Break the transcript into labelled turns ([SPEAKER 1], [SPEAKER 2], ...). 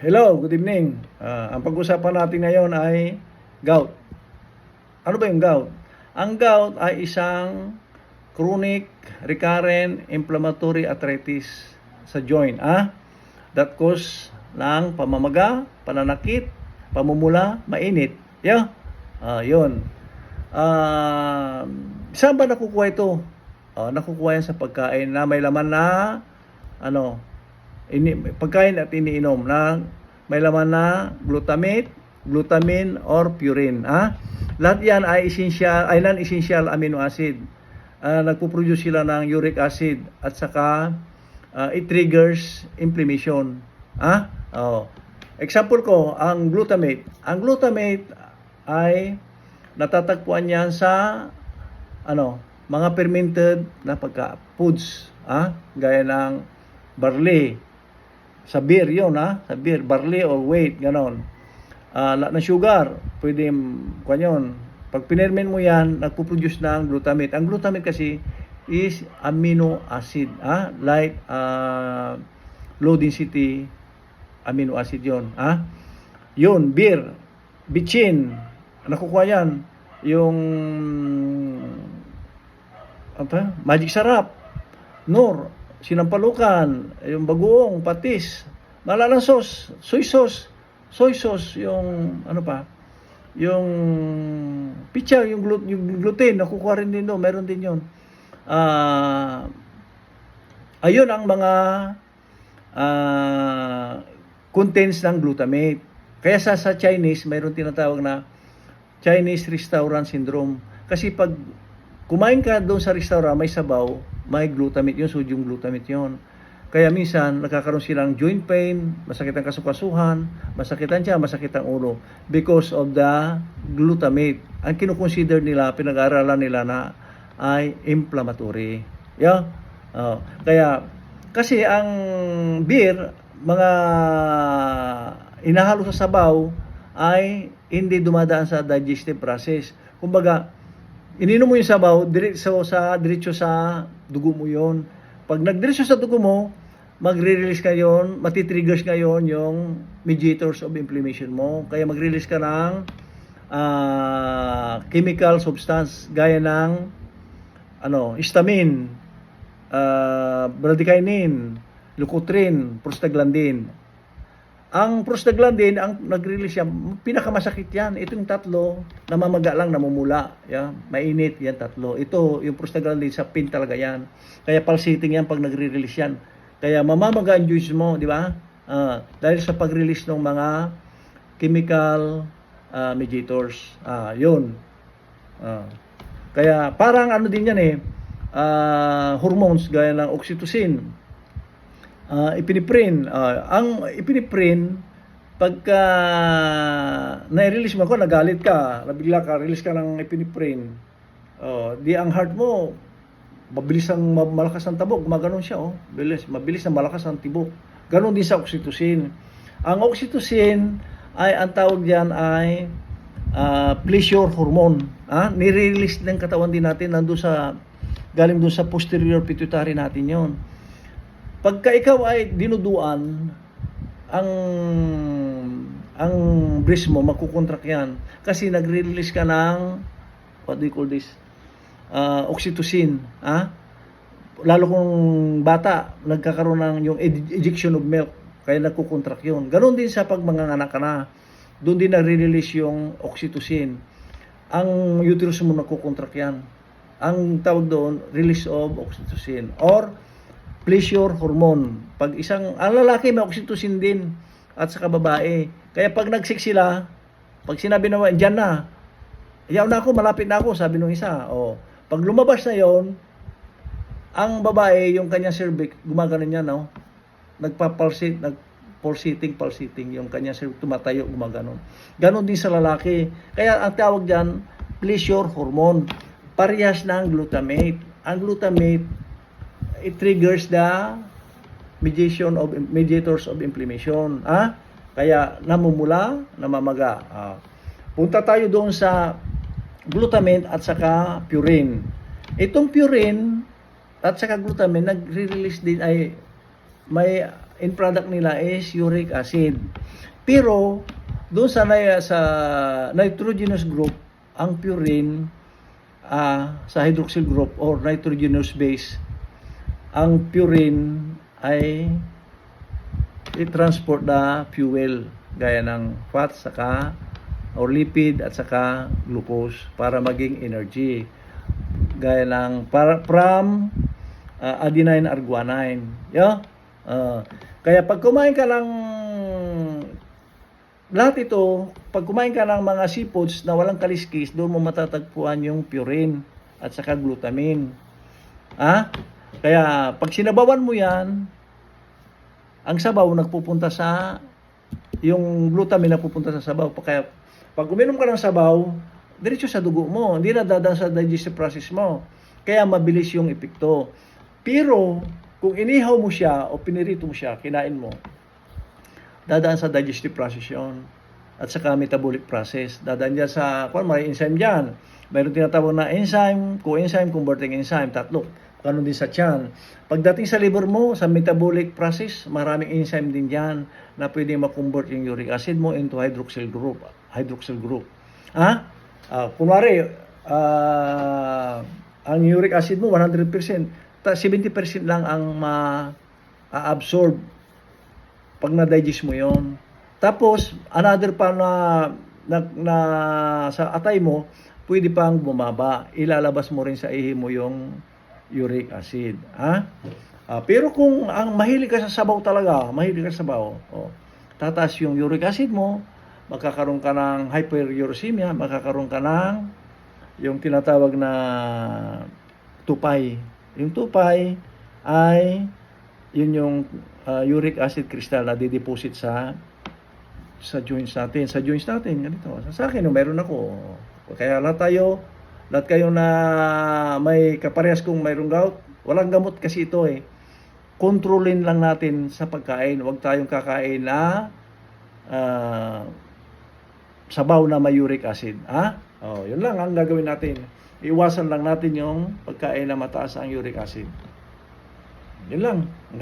[SPEAKER 1] Hello, good evening. Ang pag-usapan natin ngayon ay gout. Ano ba yung gout? Ang gout ay isang chronic, recurrent, inflammatory arthritis sa joint. That cause ng pamamaga, pananakit, pamumula, mainit. Yun. Saan ba nakukuha ito? Nakukuha yan sa pagkain na may laman na pagkain at iniinom na may laman na glutamate, glutamine or purine. Lahat yan ay non-essential amino acid. Nagpo-produce sila ng uric acid at saka it triggers inflammation. Example ko, ang glutamate. Ang glutamate ay natatagpuan yan sa mga fermented na foods, gaya ng barley. Sa beer yun, sa beer, barley or wheat, ganon. Lahat ng sugar, pwede yun. Pag pinerment mo yan, nagpo-produce ng glutamate. Ang glutamate kasi is amino acid, like low density amino acid yun. Yun, beer, bitchin, nakukuha yan. Yung magic sarap, nor, sinampalukan, yung bagoong, patis, malalang sauce, soy sauce, yung yung pitsa, yung gluten, nakukuha rin din doon, meron din yun. Ayun ang mga contents ng glutamate. Kaya sa Chinese, mayroon tinatawag na Chinese restaurant syndrome. Kasi pag kumain ka doon sa restaurant, may sabaw, may glutamate yun, sodium glutamate yun. Kaya minsan, nakakaroon silang joint pain, masakit ang kasukasuhan, masakit ang tiyan, masakit ang ulo, because of the glutamate. Ang kinukonsider nila, pinag-aaralan nila na ay inflammatory. Kaya, kasi ang beer, mga inahalo sa sabaw, ay hindi dumadaan sa digestive process. Kumbaga, ininom mo yung sabaw, diretso sa dugo mo yon. Pag nagdiretso sa dugo mo, magre-release ngayon, matitriggers ngayon yung mediators of inflammation mo. Kaya magre-release ka ng chemical substance gaya ng histamine, bradykinin, leukotriene, prostaglandin. Ang prostaglandin, ang nag-release yan, pinakamasakit yan. Ito yung tatlo, namamaga lang, namumula. Mainit, yan tatlo. Ito, yung prostaglandin, sa pin talaga yan. Kaya pulsating yan pag nag-release yan. Kaya mamamaga ang juice mo, di ba? Dahil sa pag-release ng mga chemical mediators. Yun. Kaya parang din yan hormones, gaya ng oxytocin. Epinephrine. Ang epinephrine, pagka na-release mo, nagalit ka, nabigla ka, release ka ng epinephrine, di ang heart mo, malakas ang tabok, gumaganon siya, mabilis na malakas ang tibok. Ganon din sa oxytocin. Ang oxytocin, ang tawag diyan ay pleasure hormone. Nire-release ng katawan din natin, galing doon sa posterior pituitary natin yon. Pagka ikaw ay dinuduan, ang breast mo, makukontract yan. Kasi nagre-release ka ng, what do you call this? Oxytocin. Lalo kung bata, nagkakaroon ng yung ejection of milk. Kaya nagkukontract yun. Ganon din sa pag manganganak ka na. Doon din nagre-release yung oxytocin. Ang uterus mo nagkukontract yan. Ang tawag doon, release of oxytocin. Or pleasure hormone. Pag ang lalaki may oxytocin din at saka babae. Kaya pag nagsik sila, pag sinabi naman, dyan na, yaw na ako, malapit na ako, sabi nung isa. Pag lumabas na yon, ang babae, yung kanyang cervix, gumagano niya, pulsating, yung kanyang cervix, tumatayo, gumagano. Ganon din sa lalaki. Kaya ang tawag dyan, pleasure hormone. Parehas ng glutamate. Ang glutamate, it triggers the mediators of inflammation. Kaya namumula, namamaga. Punta tayo doon sa glutamate at saka purine. Itong purine at saka glutamate nagre-release din ay may end product nila is uric acid. Pero doon sa nitrogenous group, ang purine sa hydroxyl group or nitrogenous base, ang purine ay i-transport na fuel gaya ng fat saka or lipid at saka glucose para maging energy gaya ng from adenine arginine. Kaya pag kumain ka ng lahat ito, pag kumain ka ng mga seafoods na walang kaliskis, doon mo matatagpuan yung purine at saka glutamine. Kaya pag sinabawan mo yan, ang sabaw nagpupunta sa, yung glutamine nagpupunta sa sabaw. Kaya pag uminom ka ng sabaw, diretso sa dugo mo, hindi na dadaan sa digestive process mo. Kaya mabilis yung epekto. Pero kung inihaw mo siya o pinirito mo siya, kinain mo, dadaan sa digestive process yun. At saka metabolic process. Dadaan dyan sa, may enzyme dyan. Mayroon tinatawag na enzyme, coenzyme, converting enzyme, tatlo. Ganun din sa tiyan. Pagdating sa liver mo, sa metabolic process, maraming enzyme din dyan na pwedeng makonvert yung uric acid mo into hydroxyl group. Kunwari, ang uric acid mo 100%, 70% lang ang ma-absorb pag na-digest mo yon. Tapos another pa na sa atay mo, pwede pang bumaba. Ilalabas mo rin sa ihi mo yung uric acid. Pero kung ang mahilig ka sa sabaw talaga, tataas yung uric acid mo, magkakaroon ka ng hyperuricemia, magkakaroon ka ng yung tinatawag na tupay. Yung tupay ay yun yung uric acid crystal na dideposit sa joints natin. Sa joints natin, ganito. Sa akin, meron ako. Kaya lahat kayo na may kaparehas kung mayroong gout, walang gamot kasi ito eh. Kontrolin lang natin sa pagkain. Huwag tayong kakain na sabaw na may uric acid. Yun lang ang gagawin natin. Iwasan lang natin yung pagkain na mataas ang uric acid. Yun lang.